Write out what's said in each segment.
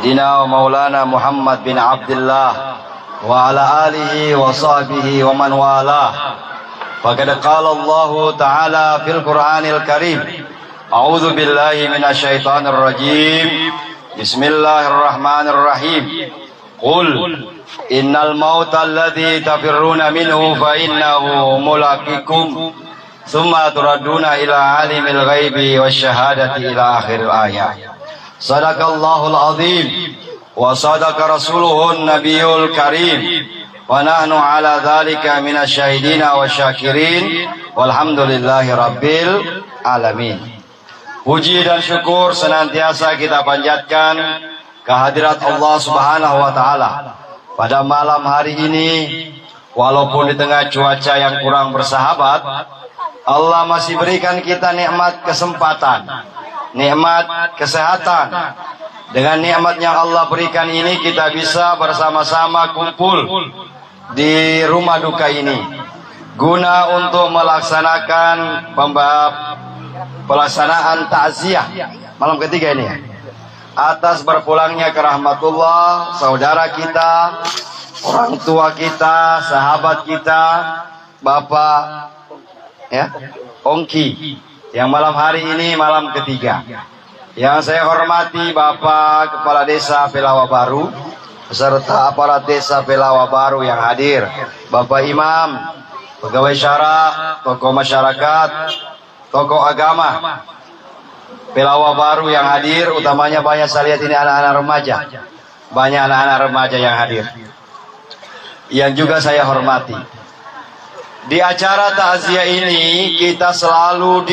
سيدنا ومولانا محمد بن عبد الله وعلى آله وصحبه ومن والاه. فقد قال الله تعالى في القرآن الكريم: أعوذ بالله من الشيطان الرجيم، بسم الله الرحمن الرحيم. قل إن الموت الذي تفرون منه فإنه ملاقيكم ثم تردون إلى عالم الغيب والشهادة إلى آخر الآية. صدق الله العظيم وصدق رسوله النبي الكريم ونحن على ذلك من الشاهدين والسyakirin walhamdulillahi rabbil alamin. Puji dan syukur senantiasa kita panjatkan kehadirat Allah Subhanahu wa taala pada malam hari ini. Walaupun di tengah cuaca yang kurang bersahabat, Allah masih berikan kita nikmat kesempatan, nikmat kesehatan. Dengan nikmat yang Allah berikan ini, kita bisa bersama-sama kumpul di rumah duka ini guna untuk melaksanakan pelaksanaan takziah malam ketiga ini atas berpulangnya ke rahmatullah saudara kita, orang tua kita, sahabat kita, Bapak Ongki, yang malam hari ini malam ketiga. Yang saya hormati Bapak Kepala Desa Pelawa Baru beserta aparat Desa Pelawa Baru yang hadir, Bapak Imam, pegawai syara, tokoh masyarakat, tokoh agama Pelawa Baru yang hadir, utamanya banyak saya lihat ini anak-anak remaja, banyak anak-anak remaja yang hadir, yang juga saya hormati. Di acara takziah ini kita selalu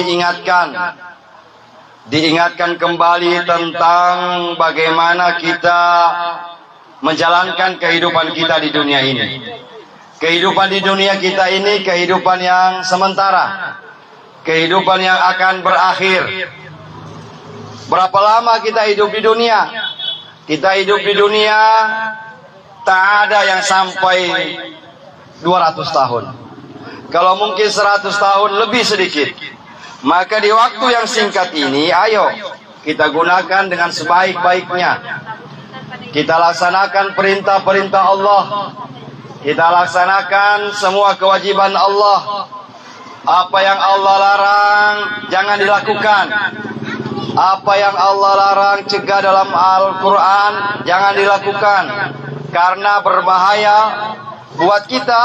diingatkan kembali tentang bagaimana kita menjalankan kehidupan kita di dunia ini. Kehidupan di dunia kita ini kehidupan yang sementara, kehidupan yang akan berakhir. Berapa lama kita hidup di dunia? Kita hidup di dunia tak ada yang sampai 200 tahun. Kalau mungkin 100 tahun lebih sedikit. Maka di waktu yang singkat ini, ayo kita gunakan dengan sebaik-baiknya. Kita laksanakan perintah-perintah Allah. Kita laksanakan semua kewajiban Allah. Apa yang Allah larang jangan dilakukan. Apa yang Allah larang cegah dalam Al-Quran jangan dilakukan, karena berbahaya buat kita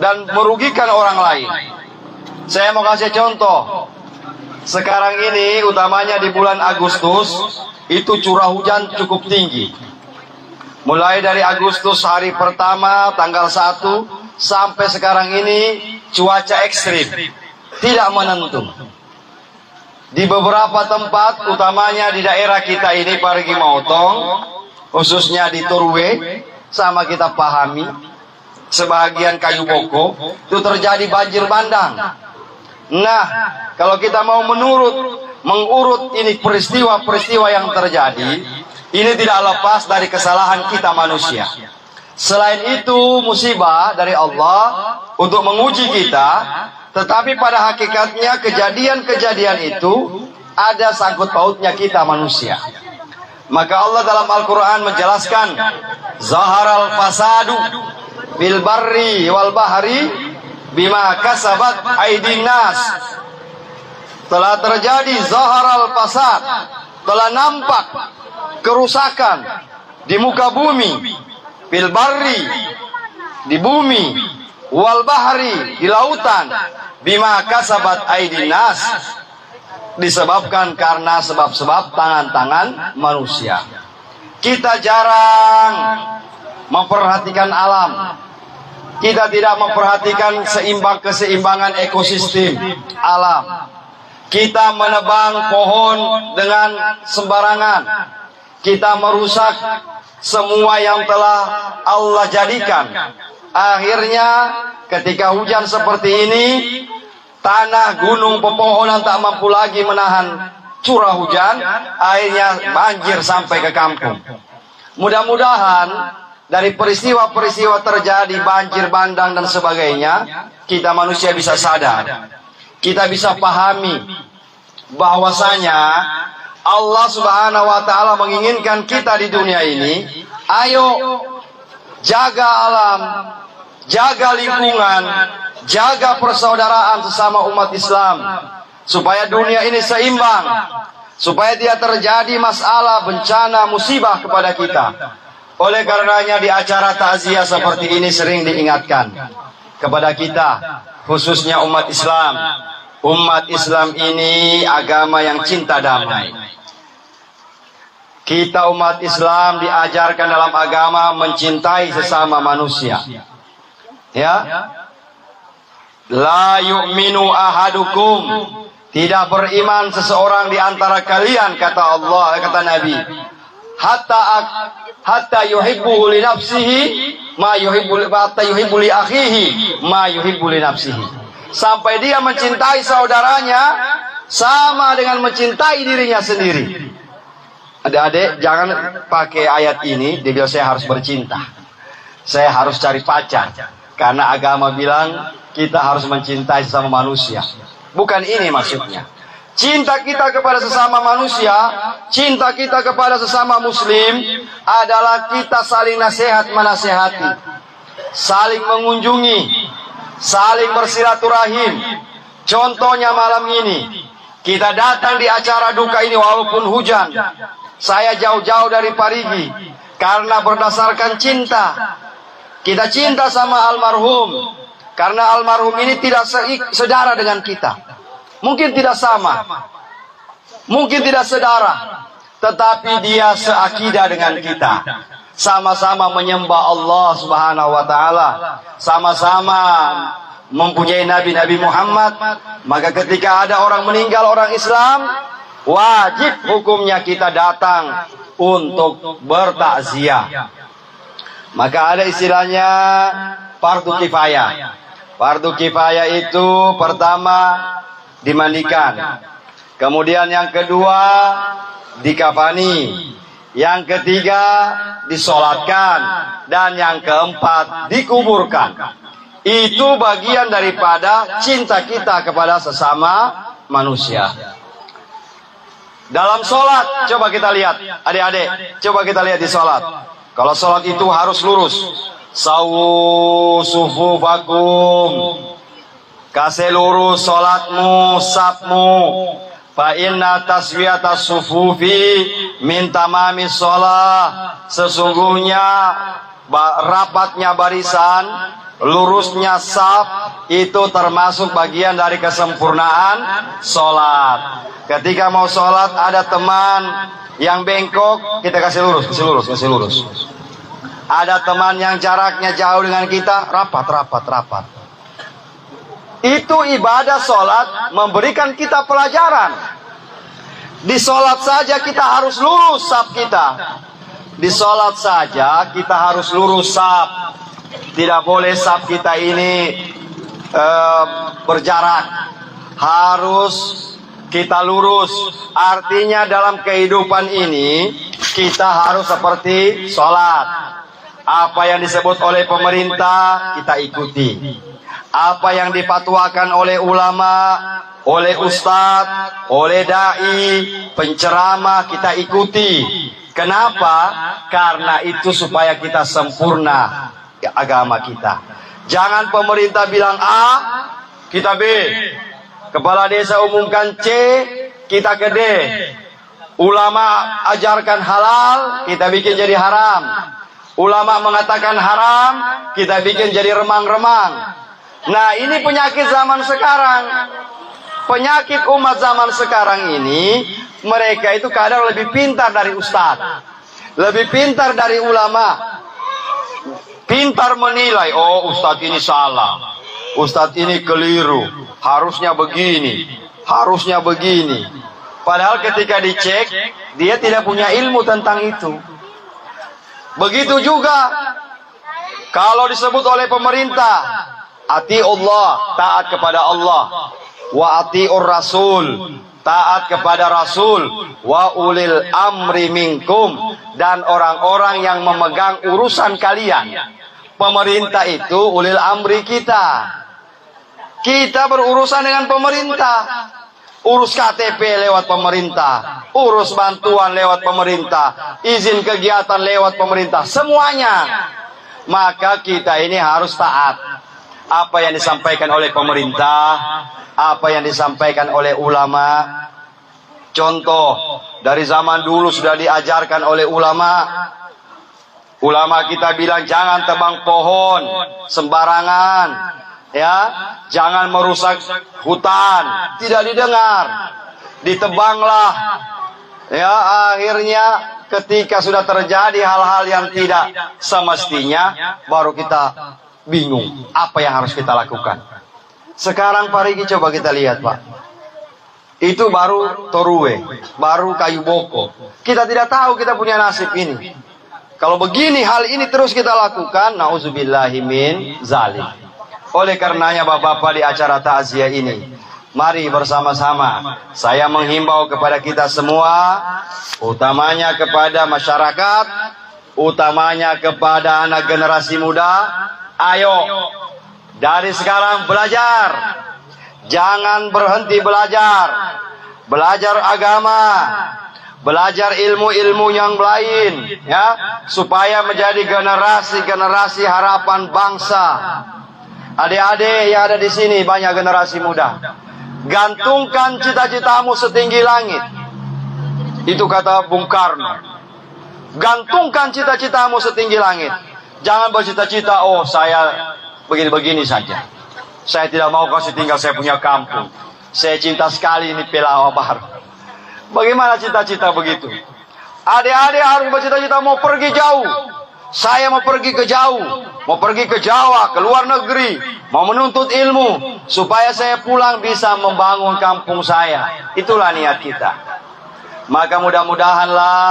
dan merugikan orang lain. Saya mau kasih contoh. Sekarang ini utamanya di bulan Agustus itu curah hujan cukup tinggi. Mulai dari Agustus hari pertama tanggal 1 sampai sekarang ini cuaca ekstrim, tidak menentu. Di beberapa tempat utamanya di daerah kita ini Parigi Mautong, khususnya di Turwe, sama kita pahami, sebagian Kayu Boko itu terjadi banjir bandang. Nah, kalau kita mau mengurut ini peristiwa-peristiwa yang terjadi, ini tidak lepas dari kesalahan kita manusia. Selain itu musibah dari Allah untuk menguji kita, tetapi pada hakikatnya kejadian-kejadian itu ada sangkut pautnya kita manusia. Maka Allah dalam Al-Quran menjelaskan, Zaharal fasadu bil barri wal bahri bima kasabat aydin nas. Telah terjadi zaharal fasad, telah nampak kerusakan di muka bumi, bil barri, di bumi, wal bahri, di lautan, bima kasabat aydin nas, disebabkan karena sebab-sebab tangan-tangan manusia. Kita jarang memperhatikan alam. Kita tidak memperhatikan keseimbangan ekosistem alam. Kita menebang pohon dengan sembarangan. Kita merusak semua yang telah Allah jadikan. Akhirnya ketika hujan seperti ini, tanah, gunung, pepohonan tak mampu lagi menahan curah hujan, akhirnya banjir sampai ke kampung. Mudah-mudahan dari peristiwa-peristiwa terjadi banjir bandang dan sebagainya, kita manusia bisa sadar, kita bisa pahami bahwasanya Allah Subhanahu wa Ta'ala menginginkan kita di dunia ini, ayo jaga alam, jaga lingkungan, jaga persaudaraan sesama umat Islam, supaya dunia ini seimbang, supaya tidak terjadi masalah, bencana, musibah kepada kita. Oleh karenanya di acara takziah seperti ini sering diingatkan kepada kita, khususnya umat Islam. Umat Islam ini agama yang cinta damai. Kita umat Islam diajarkan dalam agama mencintai sesama manusia. Ya. La yu'minu ahadukum. Tidak beriman seseorang di antara kalian, kata Allah, kata Nabi. Hatta yuhibbu li nafsihi ma yuhibbu li akhihi ma yuhibbu li nafsihi. Sampai dia mencintai saudaranya sama dengan mencintai dirinya sendiri. Adik-adik, jangan pakai ayat ini dia saya harus bercinta, saya harus cari pacar, karena agama bilang kita harus mencintai sesama manusia. Bukan ini maksudnya. Cinta kita kepada sesama manusia, cinta kita kepada sesama muslim adalah kita saling nasihat menasehati, saling mengunjungi, saling bersilaturahim. Contohnya malam ini kita datang di acara duka ini walaupun hujan. Saya jauh-jauh dari Parigi karena berdasarkan cinta. Kita cinta sama almarhum, karena almarhum ini tidak sedara dengan kita. Mungkin tidak sama, mungkin tidak sedara, tetapi dia seakidah dengan kita. Sama-sama menyembah Allah Subhanahu wa Ta'ala, sama-sama mempunyai Nabi Muhammad. Maka ketika ada orang meninggal, orang Islam, wajib hukumnya kita datang untuk bertakziah. Maka ada istilahnya fardu kifayah. Fardu kifayah itu pertama dimandikan, kemudian yang kedua dikafani, yang ketiga disolatkan, dan yang keempat dikuburkan. Itu bagian daripada cinta kita kepada sesama manusia. Dalam sholat, coba kita lihat, adik-adik, coba kita lihat di sholat. Kalau sholat itu harus lurus. Sawu sufufakum, kasih lurus sholatmu, sapmu. Fa inna taswiyatas sufufi min tamamis sholat. Sesungguhnya rapatnya barisan, lurusnya saf itu termasuk bagian dari kesempurnaan sholat. Ketika mau sholat ada teman yang bengkok, kita kasih lurus, kasih lurus, kasih lurus. Ada teman yang jaraknya jauh dengan kita, rapat. Itu ibadah sholat memberikan kita pelajaran. Di sholat saja kita harus lurus saf kita. Di sholat saja kita harus lurus saf. Tidak boleh saf kita ini berjarak. Harus kita lurus. Artinya dalam kehidupan ini kita harus seperti sholat. Apa yang disebut oleh pemerintah kita ikuti. Apa yang dipatwakan oleh ulama, oleh ustadz, oleh dai, penceramah kita ikuti. Kenapa? Karena itu supaya kita sempurna agama kita. Jangan pemerintah bilang A, kita B. Kepala desa umumkan C, kita ke D. Ulama ajarkan halal, kita bikin jadi haram. Ulama mengatakan haram, kita bikin jadi remang-remang. Nah, ini penyakit zaman sekarang. Penyakit umat zaman sekarang ini, mereka itu kadang lebih pintar dari ustadz, lebih pintar dari ulama. Pintar menilai, oh ustadz ini salah, ustadz ini keliru, harusnya begini, harusnya begini. Padahal ketika dicek, dia tidak punya ilmu tentang itu. Begitu juga kalau disebut oleh pemerintah, ati Allah, taat kepada Allah, wa atiur rasul, taat kepada rasul, wa ulil amri minkum, dan orang-orang yang memegang urusan kalian. Pemerintah itu ulil amri kita. Kita berurusan dengan pemerintah. urus KTP lewat pemerintah, urus bantuan lewat pemerintah, izin kegiatan lewat pemerintah, semuanya. Maka kita ini harus taat. Apa yang disampaikan oleh pemerintah, apa yang disampaikan oleh ulama. Contoh, dari zaman dulu sudah diajarkan oleh ulama. Ulama kita bilang jangan tebang pohon sembarangan, ya, jangan merusak hutan. Tidak didengar, ditebanglah. Ya, akhirnya ketika sudah terjadi hal-hal yang tidak semestinya, baru kita bingung apa yang harus kita lakukan. Sekarang Pak Riki coba kita lihat, Pak. Itu baru toruwe, baru kayu boko. Kita tidak tahu kita punya nasib ini. Kalau begini hal ini terus kita lakukan, nauzubillahi min zalim. Oleh karenanya Bapak-bapak di acara takziah ini, mari bersama-sama saya menghimbau kepada kita semua, utamanya kepada masyarakat, utamanya kepada anak generasi muda. Ayo, dari sekarang belajar. Jangan berhenti belajar. Belajar agama, belajar ilmu-ilmu yang lain, ya, supaya menjadi generasi-generasi harapan bangsa. Adik-adik yang ada di sini banyak generasi muda. Gantungkan cita-citamu setinggi langit. Itu kata Bung Karno. Gantungkan cita-citamu setinggi langit. Jangan bercita-cita, oh saya begini-begini saja. Saya tidak mau kasih tinggal, saya punya kampung. Saya cinta sekali ini Pelawa Baru. Bagaimana cita-cita begitu? Adik-adik harus bercita-cita mau pergi jauh. Saya mau pergi ke jauh, mau pergi ke Jawa, ke luar negeri, mau menuntut ilmu, supaya saya pulang bisa membangun kampung saya. Itulah niat kita. Maka mudah-mudahanlah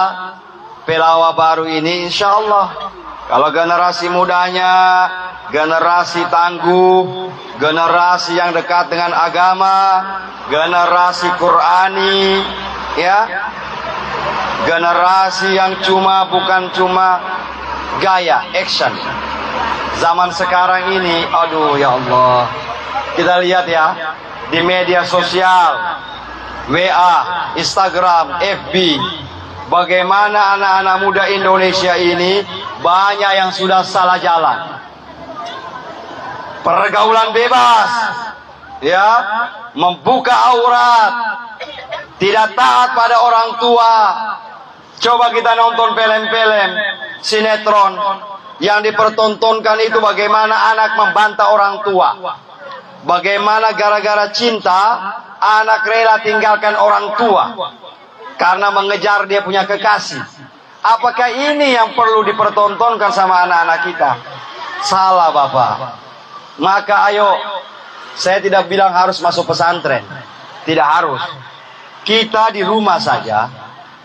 Pelawa Baru ini insya Allah, kalau generasi mudanya, generasi tangguh, generasi yang dekat dengan agama, generasi Qurani, ya, generasi yang bukan cuma gaya, action. Zaman sekarang ini, aduh ya Allah, kita lihat ya, di media sosial, WA, Instagram, FB, bagaimana anak-anak muda Indonesia ini banyak yang sudah salah jalan. Pergaulan bebas, ya, membuka aurat, tidak taat pada orang tua. Coba kita nonton film-film, sinetron yang dipertontonkan itu bagaimana anak membantah orang tua. Bagaimana gara-gara cinta anak rela tinggalkan orang tua karena mengejar dia punya kekasih. Apakah ini yang perlu dipertontonkan sama anak-anak kita? Salah Bapak. Maka ayo, saya tidak bilang harus masuk pesantren, tidak harus. Kita di rumah saja,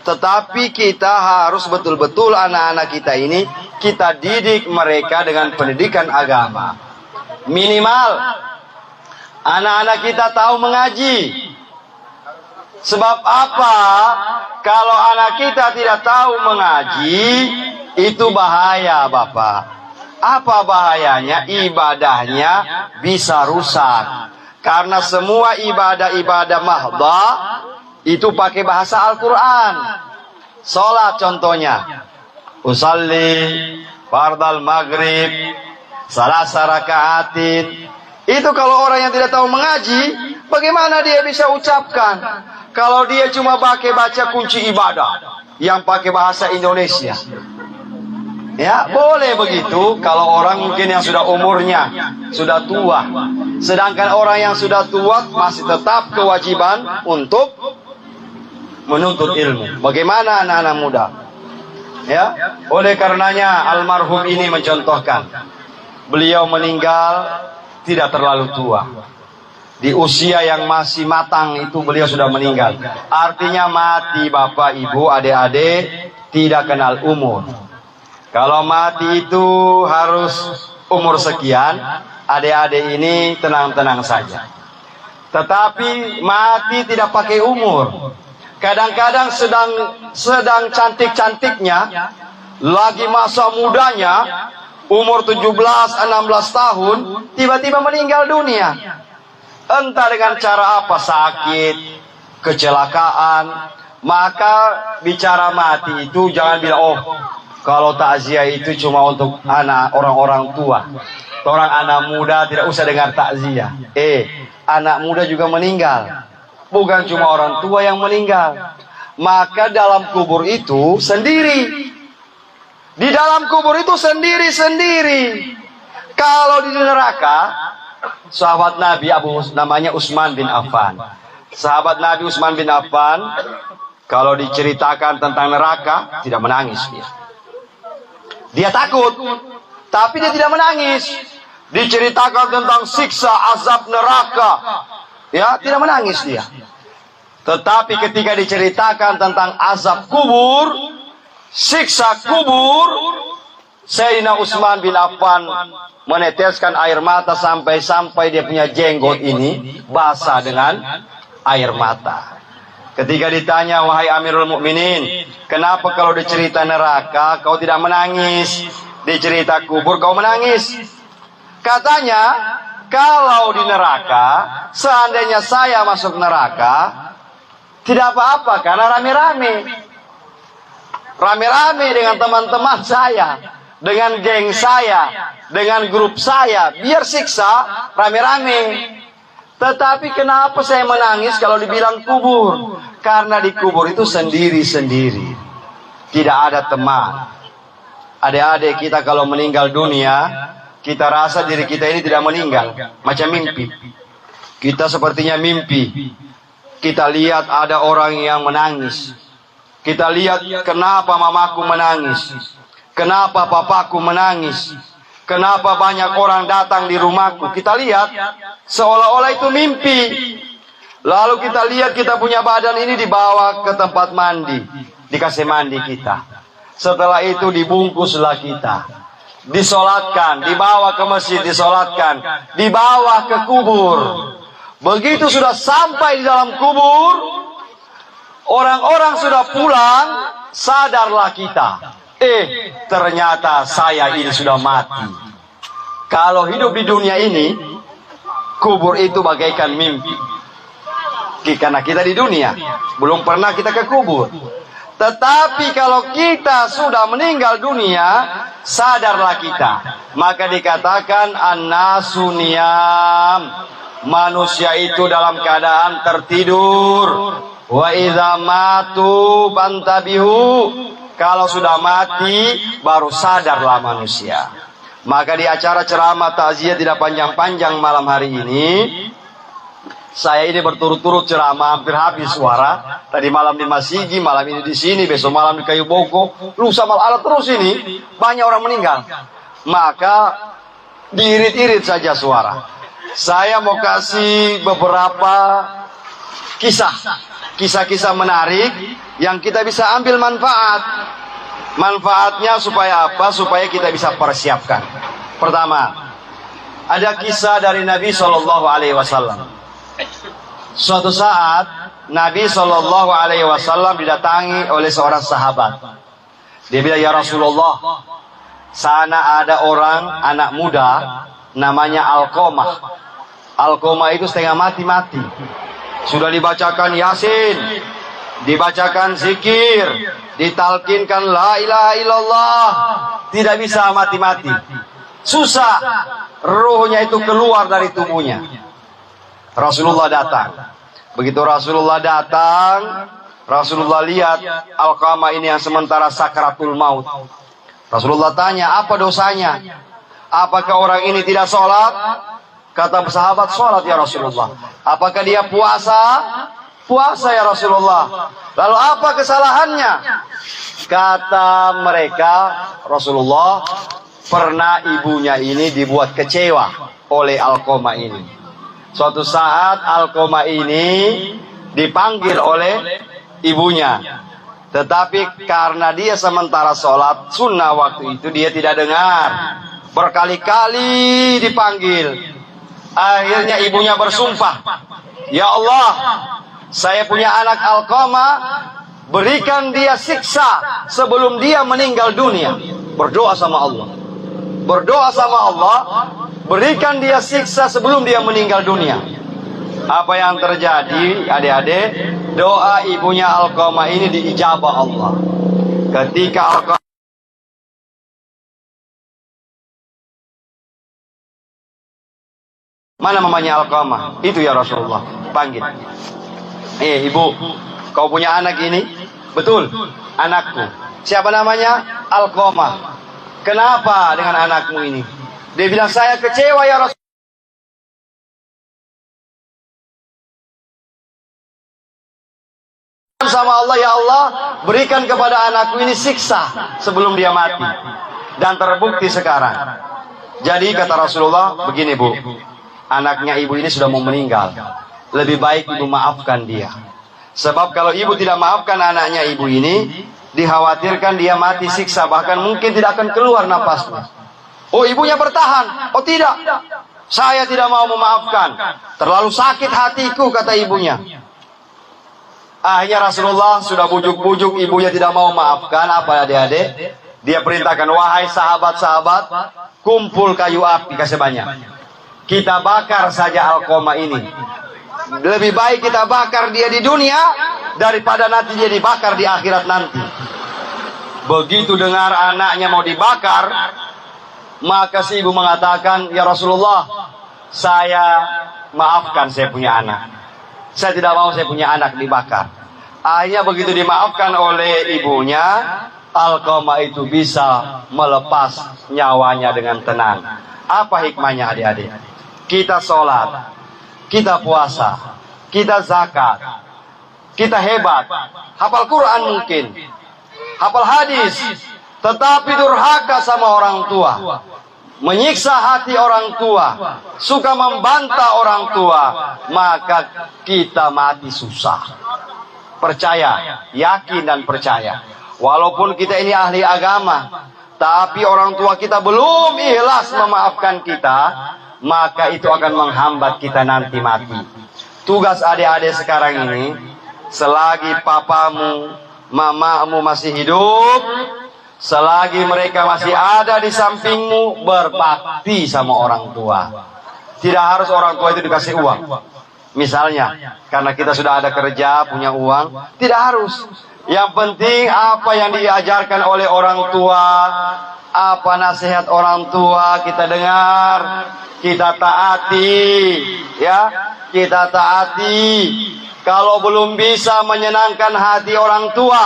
tetapi kita harus betul-betul anak-anak kita ini kita didik mereka dengan pendidikan agama. Minimal anak-anak kita tahu mengaji. Sebab apa? Kalau anak kita tidak tahu mengaji, itu bahaya Bapak. Apa bahayanya? Ibadahnya bisa rusak. Karena semua ibadah-ibadah mahdha itu pakai bahasa Al-Quran. Salat contohnya, usalli fardal maghrib salasa rakaatin. Itu kalau orang yang tidak tahu mengaji, bagaimana dia bisa ucapkan? Kalau dia cuma pakai baca kunci ibadah yang pakai bahasa Indonesia, ya boleh begitu kalau orang mungkin yang sudah umurnya sudah tua. Sedangkan orang yang sudah tua masih tetap kewajiban untuk menuntut ilmu. Bagaimana anak-anak muda? Ya, oleh karenanya almarhum ini mencontohkan. Beliau meninggal tidak terlalu tua. Di usia yang masih matang itu beliau sudah meninggal. Artinya mati Bapak, Ibu, adik-adik tidak kenal umur. Kalau mati itu harus umur sekian, adik-adik ini tenang-tenang saja. Tetapi mati tidak pakai umur. Kadang-kadang sedang cantik-cantiknya, lagi masa mudanya, umur 17-16 tahun, tiba-tiba meninggal dunia. Entah dengan cara apa, sakit, kecelakaan, maka bicara mati itu jangan bilang, oh kalau takziah itu cuma untuk anak orang-orang tua, orang anak muda tidak usah dengar takziah. Anak muda juga meninggal, bukan cuma orang tua yang meninggal. Maka dalam kubur itu sendiri, di dalam kubur itu sendiri-sendiri. Kalau di neraka, sahabat Nabi namanya Utsman bin Affan. Sahabat Nabi Utsman bin Affan, kalau diceritakan tentang neraka, tidak menangis dia. Dia takut, tapi dia tidak menangis. Diceritakan tentang siksa azab neraka, ya tidak menangis dia. Tetapi ketika diceritakan tentang azab kubur, siksa kubur, Sayyidina Utsman bin Affan meneteskan air mata sampai dia punya jenggot ini basah dengan air mata. Ketika ditanya, wahai Amirul Mukminin, kenapa kalau dicerita neraka kau tidak menangis, dicerita kubur kau menangis? Katanya, kalau di neraka, seandainya saya masuk neraka, tidak apa-apa karena rame-rame. Rame-rame dengan teman-teman saya, dengan geng saya, dengan grup saya, biar siksa rame-rame. Tetapi kenapa saya menangis kalau dibilang kubur? Karena di kubur itu sendiri-sendiri, tidak ada teman. Adik-adik kita kalau meninggal dunia, kita rasa diri kita ini tidak meninggal, macam mimpi. Kita sepertinya mimpi. Kita lihat ada orang yang menangis. Kita lihat kenapa mamaku menangis, kenapa papaku menangis, kenapa banyak orang datang di rumahku. Kita lihat seolah-olah itu mimpi. Lalu kita lihat kita punya badan ini dibawa ke tempat mandi, dikasih mandi kita. Setelah itu dibungkuslah kita, disolatkan, dibawa ke masjid, disolatkan, dibawa ke kubur. Begitu sudah sampai di dalam kubur, orang-orang sudah pulang, sadarlah kita. Ternyata saya ini sudah mati. Kalau hidup di dunia ini, kubur itu bagaikan mimpi. Karena kita di dunia, belum pernah kita ke kubur. Tetapi kalau kita sudah meninggal dunia, sadarlah kita. Maka dikatakan an-nasu niyam. Manusia itu dalam keadaan tertidur. Wa idza matu pantabihu. Kalau sudah mati baru sadarlah manusia. Maka di acara ceramah takziah tidak panjang-panjang malam hari ini, saya ini berturut-turut ceramah hampir habis suara. Tadi malam di Masigi, malam ini di sini, besok malam di Kayu Boko, lusa malam terus ini banyak orang meninggal. Maka diirit-irit saja suara. Saya mau kasih beberapa kisah-kisah menarik yang kita bisa ambil manfaat. Manfaatnya supaya apa? Supaya kita bisa persiapkan. Pertama, ada kisah dari Nabi SAW. Suatu saat Nabi SAW didatangi oleh seorang sahabat. Dia bilang, ya Rasulullah, sana ada orang anak muda namanya Alqamah. Alqamah itu setengah mati-mati. Sudah dibacakan Yasin, dibacakan zikir, ditalkinkan la ilaha illallah, tidak bisa mati-mati. Susah, ruhnya itu keluar dari tubuhnya. Rasulullah datang. Begitu Rasulullah datang, Rasulullah lihat Alqamah ini yang sementara sakratul maut. Rasulullah tanya, apa dosanya? Apakah orang ini tidak sholat? Kata sahabat, sholat ya Rasulullah. Apakah dia puasa? Puasa ya Rasulullah. Lalu apa kesalahannya? Kata mereka, Rasulullah, pernah ibunya ini dibuat kecewa oleh Alqamah ini. Suatu saat Alqamah ini dipanggil oleh ibunya. Tetapi karena dia sementara sholat sunnah waktu itu dia tidak dengar. Berkali-kali dipanggil. Akhirnya ibunya bersumpah, ya Allah, saya punya anak Alqamah, berikan dia siksa sebelum dia meninggal dunia. Berdoa sama Allah. Berdoa sama Allah, berikan dia siksa sebelum dia meninggal dunia. Apa yang terjadi, adik-adik? doa ibunya Alqamah ini diijabah Allah. Ketika Alqamah, mana mamanya Alqamah? Itu ya Rasulullah, panggil. Ibu, kau punya anak ini? Betul, anakku. Siapa namanya? Alqamah. Kenapa dengan anakmu ini? Dia bilang, saya kecewa ya Rasulullah sama Allah, ya Allah, berikan kepada anakku ini siksa sebelum dia mati. Dan terbukti sekarang. Jadi kata Rasulullah, begini Bu, anaknya ibu ini sudah mau meninggal, lebih baik ibu maafkan dia. Sebab kalau ibu tidak maafkan anaknya ibu ini, dikhawatirkan dia mati siksa, bahkan mungkin tidak akan keluar napasnya. Oh, ibunya bertahan. Oh tidak, saya tidak mau memaafkan, terlalu sakit hatiku, kata ibunya. Akhirnya Rasulullah sudah bujuk-bujuk, ibunya tidak mau maafkan. Apa adik-adik? Dia perintahkan, wahai sahabat-sahabat, kumpul kayu api, kasih banyak, kita bakar saja Alqamah ini. Lebih baik kita bakar dia di dunia daripada nanti dia dibakar di akhirat nanti. Begitu dengar anaknya mau dibakar, maka si ibu mengatakan, ya Rasulullah, saya maafkan saya punya anak. Saya tidak mau saya punya anak dibakar. Akhirnya begitu dimaafkan oleh ibunya, Alqamah itu bisa melepas nyawanya dengan tenang. Apa hikmahnya adik-adik? Kita sholat, kita puasa, kita zakat, kita hebat, hafal Quran mungkin, hafal hadis, tetapi durhaka sama orang tua, menyiksa hati orang tua, suka membantah orang tua, maka kita mati susah. Percaya, yakin dan percaya. Walaupun kita ini ahli agama, tapi orang tua kita belum ikhlas memaafkan kita, maka itu akan menghambat kita nanti mati. Tugas adik-adik sekarang ini, selagi papamu, mamamu masih hidup, selagi mereka masih ada di sampingmu, berbakti sama orang tua. Tidak harus orang tua itu dikasih uang. Misalnya, karena kita sudah ada kerja, punya uang, tidak harus. Yang penting apa yang diajarkan oleh orang tua, apa nasihat orang tua kita dengar, kita taati, ya, kita taati. Kalau belum bisa menyenangkan hati orang tua,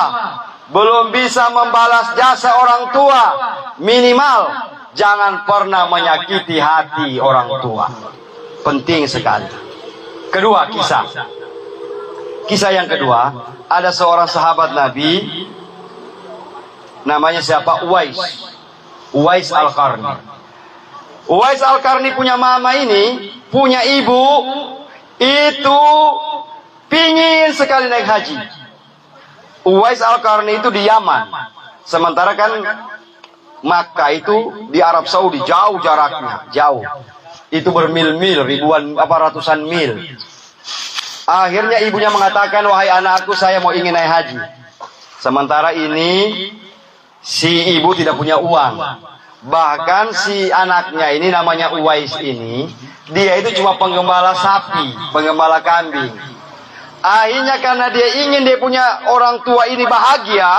belum bisa membalas jasa orang tua, minimal jangan pernah menyakiti hati orang tua. Penting sekali. Kedua, kisah yang kedua, ada seorang sahabat Nabi, namanya siapa? Uwais Al-Qarni. Uwais Al-Qarni punya mama ini, punya ibu, itu pingin sekali naik haji. Uwais Al-Qarni itu di Yaman, sementara kan Makkah itu di Arab Saudi, jauh jaraknya, jauh. Itu bermil-mil, ribuan, ratusan mil. Akhirnya ibunya mengatakan, wahai anakku, saya mau ingin naik haji. Sementara ini si ibu tidak punya uang. Bahkan si anaknya ini namanya Uwais ini, dia itu cuma penggembala sapi, penggembala kambing. Akhirnya karena dia ingin dia punya orang tua ini bahagia,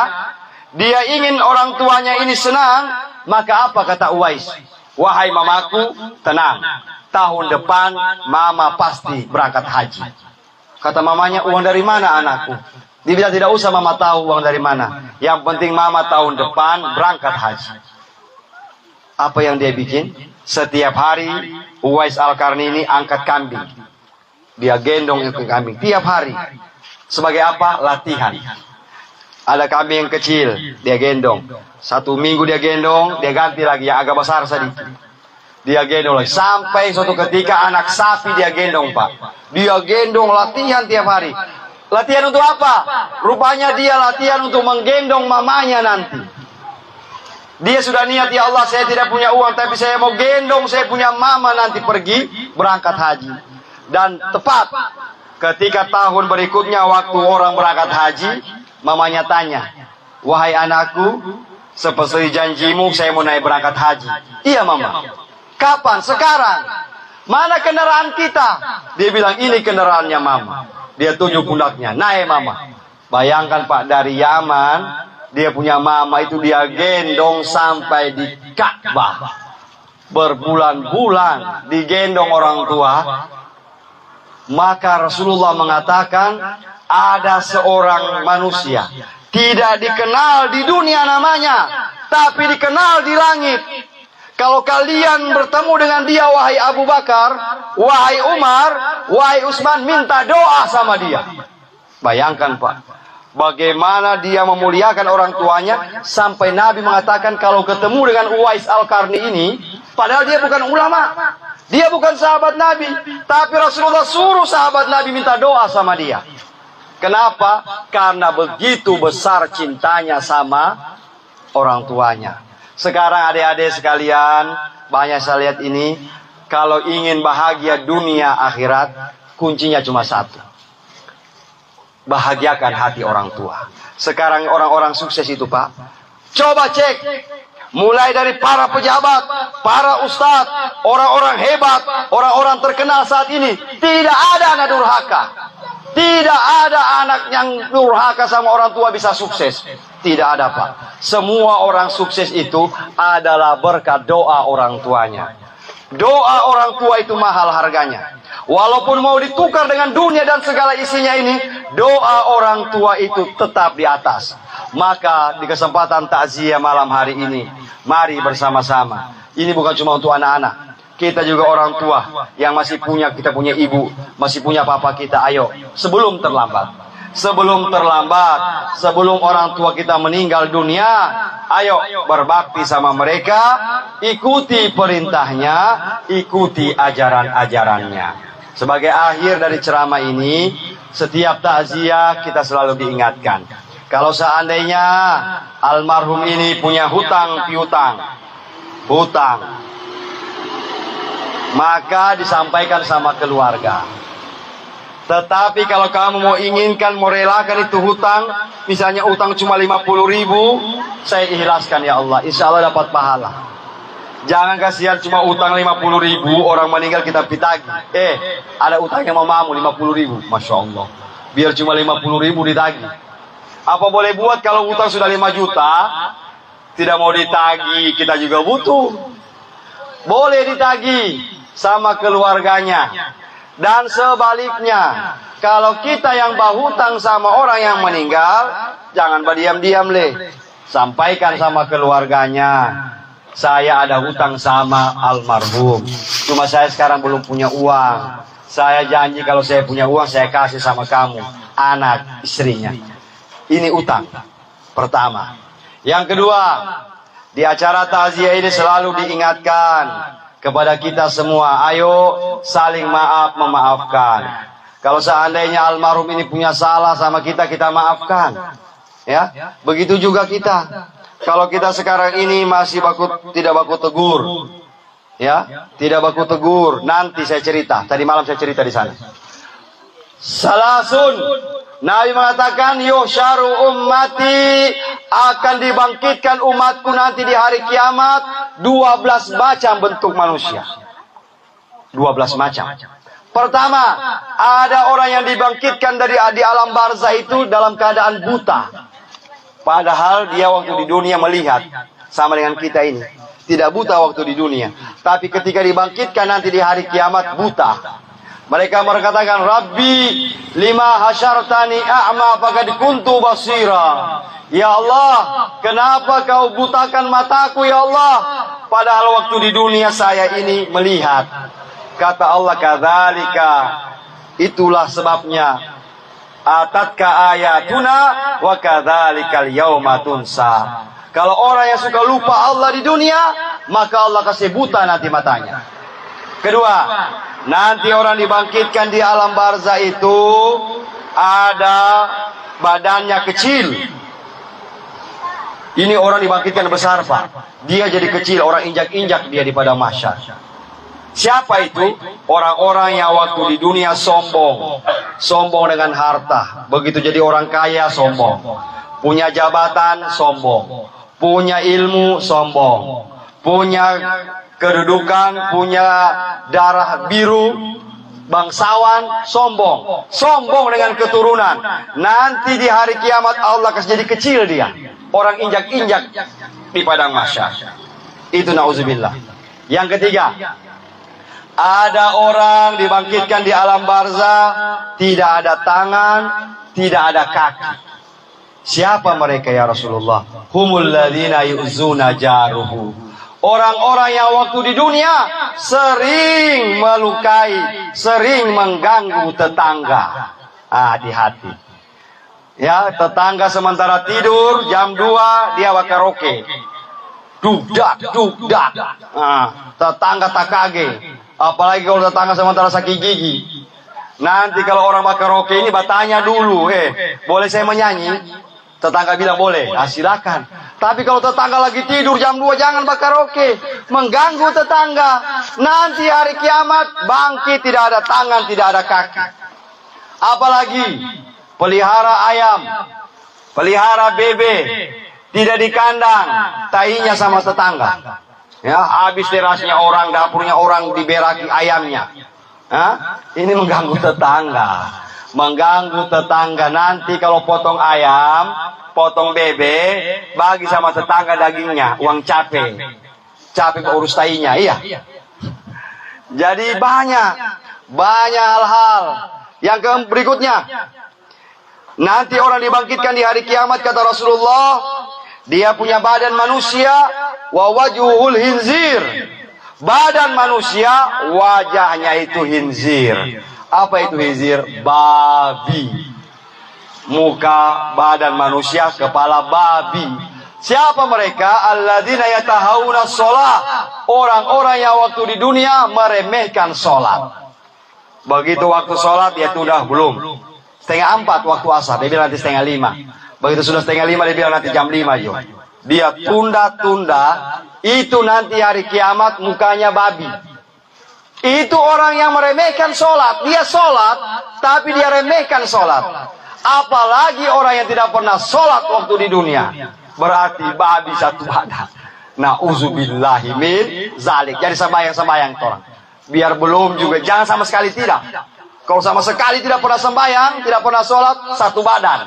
dia ingin orang tuanya ini senang, maka apa kata Uwais? Wahai mamaku, tenang, tahun depan mama pasti berangkat haji. Kata mamanya, uang dari mana anakku? Dia bilang, tidak usah mama tahu uang dari mana, yang penting mama tahun depan berangkat haji. Apa yang dia bikin? Setiap hari Uwais Al-Qarni ini angkat kambing, dia gendong itu kambing tiap hari. Sebagai apa? Latihan. Ada kambing yang kecil, dia gendong. 1 minggu dia gendong, dia ganti lagi yang agak besar sedikit. Dia gendong lagi. Sampai suatu ketika anak sapi dia gendong, Pak. Dia gendong, latihan tiap hari. Latihan untuk apa? Rupanya dia latihan untuk menggendong mamanya nanti. Dia sudah niat, ya Allah, saya tidak punya uang, tapi saya mau gendong saya punya mama nanti pergi berangkat haji. Dan tepat ketika tahun berikutnya waktu orang berangkat haji, mamanya tanya, wahai anakku, seperti janjimu saya mau naik berangkat haji. Iya mama. Kapan? Sekarang. Mana kendaraan kita? Dia bilang, ini kendaraannya mama. Dia tunjuk pundaknya, naik mama. Bayangkan Pak, dari Yaman, dia punya mama itu dia gendong sampai di Ka'bah. Berbulan-bulan digendong orang tua. Maka Rasulullah mengatakan, ada seorang manusia tidak dikenal di dunia namanya, tapi dikenal di langit. Kalau kalian bertemu dengan dia, wahai Abu Bakar, wahai Umar, wahai Utsman, minta doa sama dia. Bayangkan Pak, bagaimana dia memuliakan orang tuanya, sampai Nabi mengatakan kalau ketemu dengan Uwais Al-Qarni ini, padahal dia bukan ulama, dia bukan sahabat Nabi, tapi Rasulullah suruh sahabat Nabi minta doa sama dia. Kenapa? Karena begitu besar cintanya sama orang tuanya. Sekarang adik-adik sekalian, banyak saya lihat ini, kalau ingin bahagia dunia akhirat, kuncinya cuma satu. Bahagiakan hati orang tua. Sekarang orang-orang sukses itu Pak, coba cek, mulai dari para pejabat, para ustadz, orang-orang hebat, orang-orang terkenal saat ini, tidak ada anak durhaka. Tidak ada anak yang durhaka sama orang tua bisa sukses. Tidak ada Pak. Semua orang sukses itu adalah berkat doa orang tuanya. Doa orang tua itu mahal harganya. Walaupun mau ditukar dengan dunia dan segala isinya ini, doa orang tua itu tetap di atas. Maka di kesempatan takziah malam hari ini, mari bersama-sama. Ini bukan cuma untuk anak-anak. Kita juga orang tua yang masih punya, kita punya ibu, masih punya papa kita. Ayo, sebelum terlambat, sebelum orang tua kita meninggal dunia, ayo berbakti sama mereka, ikuti perintahnya, ikuti ajaran-ajarannya. Sebagai akhir dari ceramah ini, setiap takziah kita selalu diingatkan, kalau seandainya almarhum ini punya hutang piutang, maka disampaikan sama keluarga. Tetapi kalau kamu mau inginkan, mau relakan itu hutang, misalnya utang cuma 50.000, saya ikhlaskan ya Allah, insya Allah dapat pahala. Jangan kasihan cuma utang 50.000, orang meninggal kita pitagi. Ada utangnya mamamu 50.000, Masya Allah. Biar cuma 50.000 ditagi. Apa boleh buat kalau utang sudah 5 juta, tidak mau ditagi, kita juga butuh. Boleh ditagi sama keluarganya. Dan sebaliknya, kalau kita yang berhutang sama orang yang meninggal, jangan berdiam-diam sampaikan sama keluarganya, saya ada hutang sama almarhum, cuma saya sekarang belum punya uang. Saya janji kalau saya punya uang, saya kasih sama kamu, anak, istrinya. Ini utang pertama. Yang kedua, di acara takziah ini selalu diingatkan kepada kita semua, ayo saling maaf memaafkan. Kalau seandainya almarhum ini punya salah sama kita, kita maafkan. Ya, begitu juga kita. Kalau kita sekarang ini masih tidak baku tegur, ya, tidak baku tegur. Nanti saya cerita. Tadi malam saya cerita di sana. Salasun, Nabi mengatakan, yuhsyaru ummati, akan dibangkitkan umatku nanti di hari kiamat 12 macam bentuk manusia. 12 macam. Pertama, ada orang yang dibangkitkan dari di alam barzah itu dalam keadaan buta. Padahal dia waktu di dunia melihat, sama dengan kita ini. Tidak buta waktu di dunia, tapi ketika dibangkitkan nanti di hari kiamat buta. Mereka berkatakan, Rabbi lima hasyartani a'ma faqad kuntu basira. Ya Allah, kenapa kau butakan mataku ya Allah? Padahal waktu di dunia saya ini melihat. Kata Allah, kadzalika, itulah sebabnya. Atatka ayatuna wa kadzalikal yauma tunsa. Kalau orang yang suka lupa Allah di dunia, maka Allah kasih buta nanti matanya. Kedua, nanti orang dibangkitkan di alam barzah itu ada badannya kecil. Ini orang dibangkitkan besar Pak. Dia jadi kecil, orang injak-injak dia di padang mahsyar. Siapa itu? Orang-orang yang waktu di dunia sombong. Sombong dengan harta. Begitu jadi orang kaya sombong. Punya jabatan sombong. Punya ilmu sombong. Punya kedudukan, punya darah biru, bangsawan, sombong. Sombong dengan keturunan. Nanti di hari kiamat Allah kasih jadi kecil dia. Orang injak-injak di padang mahsyar. Itu na'udzubillah. Yang ketiga, ada orang dibangkitkan di alam barzah, tidak ada tangan, tidak ada kaki. Siapa mereka ya Rasulullah? Humul ladzina yu'zuna jaruhu. Orang-orang yang waktu di dunia sering melukai, sering mengganggu tetangga. Hati-hati. Ya, tetangga sementara tidur jam 2 dia karaoke. Dugdak, dugdak. Tetangga tak kaget. Apalagi kalau tetangga sementara sakit gigi. Nanti kalau orang karaoke ini bertanya dulu, boleh saya menyanyi? Tetangga bilang boleh, silakan. Tapi kalau tetangga lagi tidur jam 2 jangan karaoke, mengganggu tetangga. Nanti hari kiamat bangkit tidak ada tangan, tidak ada kaki. Apalagi pelihara ayam, pelihara bebek, tidak di kandang, tainya sama tetangga. Ya, habis terasnya orang, dapurnya orang diberaki ayamnya. Ini mengganggu tetangga. Mengganggu tetangga. Nanti kalau potong ayam, potong bebek, bagi sama tetangga dagingnya, uang capek. Capek urus tainya, iya. Jadi banyak hal-hal. Yang berikutnya, nanti orang dibangkitkan di hari kiamat, kata Rasulullah, dia punya badan manusia, wa wajhul hinzir. Badan manusia, wajahnya itu hinzir. Apa itu hinzir? Babi. Muka badan manusia, kepala babi. Siapa mereka? Alladzina yatahawuna sholat. Orang-orang yang waktu di dunia meremehkan sholat. Begitu waktu sholat dia tunda, belum. 3:30 waktu asar, dia bilang nanti 4:30. Begitu sudah 4:30 dia bilang nanti jam 5 yuk. Dia tunda-tunda. Itu nanti hari kiamat mukanya babi. Itu orang yang meremehkan sholat. Dia sholat, tapi dia remehkan sholat. Apalagi orang yang tidak pernah sholat waktu di dunia. Berarti babi satu badan. Na'udzubillahi min zalik. Jadi sembahyang-sembahyang orang. Biar belum juga, jangan sama sekali tidak. Kalau sama sekali tidak pernah sembahyang, tidak pernah sholat, satu badan.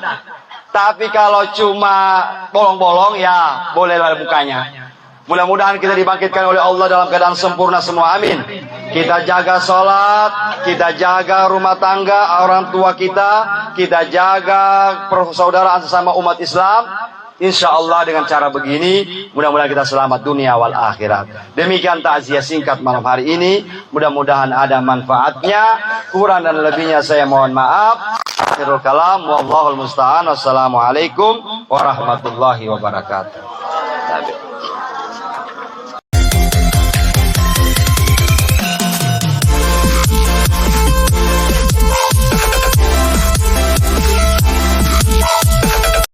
Tapi kalau cuma bolong-bolong, ya bolehlah mukanya. Mudah-mudahan kita dibangkitkan oleh Allah dalam keadaan sempurna semua, amin. Kita jaga sholat, kita jaga rumah tangga orang tua kita jaga persaudaraan sesama umat Islam. Insya Allah dengan cara begini, mudah-mudahan kita selamat dunia wal akhirat. Demikian takziah singkat malam hari ini. Mudah-mudahan ada manfaatnya. Kurang dan lebihnya saya mohon maaf. Akhirul kalam, wallahul musta'an. Wassalamualaikum warahmatullahi wabarakatuh.